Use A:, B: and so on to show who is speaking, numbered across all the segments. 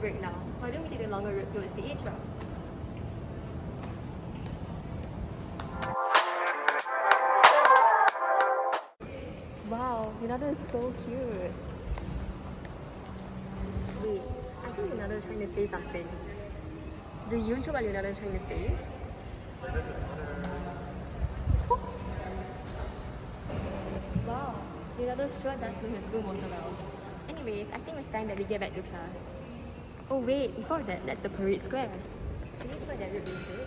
A: break now. Why don't we take the longer route towards the atrium? Wow, Leonardo is so cute. Wait, I think Leonardo is trying to say something. Do you know what Leonardo is trying to say? Wow, Leonardo sure does know his school motto well. Anyways, I think it's time that we get back to class. Oh wait, before that, that's the parade square. Should we go by that route instead?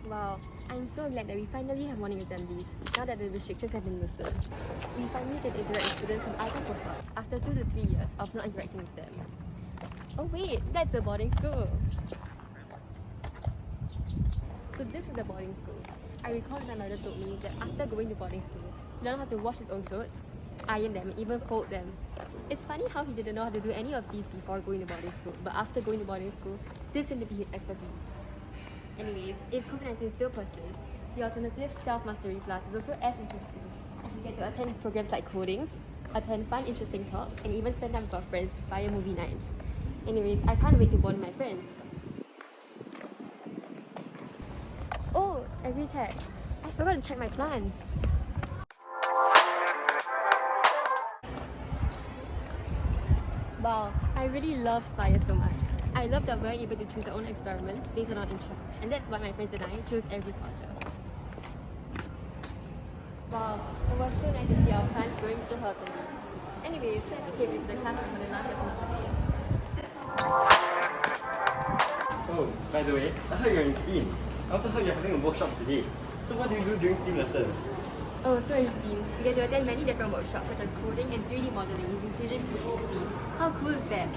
A: Wow, I'm so glad that we finally have morning assemblies now that the restrictions have been loosened. We finally get to interact with students from other cohorts after 2 to 3 years of not interacting with them. Oh wait, that's a boarding school. So this is a boarding school. I recall my mother told me that after going to boarding school, he learned how to wash his own clothes, iron them, and even fold them. It's funny how he didn't know how to do any of these before going to boarding school, but after going to boarding school, this seemed to be his expertise. Anyways, if COVID-19 still persists, the alternative self-mastery class is also as interesting. You get to attend programs like coding, attend fun, interesting talks, and even spend time with our friends via movie nights. Anyways, I can't wait to bond with my friends. Oh, every tag. I forgot to check my plants. Wow, I really love Spire so much. I love that we're able to choose our own experiments based on our interests, and that's why my friends and I chose agriculture. Wow, it was so nice to see our plants growing so healthily. Anyways, let's escape into the classroom for the last lesson of the day.
B: Oh, by the way, I heard you're in STEAM. I also heard you're having a workshop today. So what do you do during STEAM lessons?
A: Oh, so in STEAM, we get to attend many different workshops such as coding and 3D modeling using Fusion P6s. How cool is that?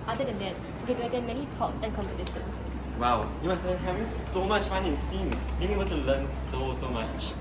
A: Other than that, we get to attend many talks and competitions.
B: Wow, you must be having so much fun in STEAM, being able to learn so much.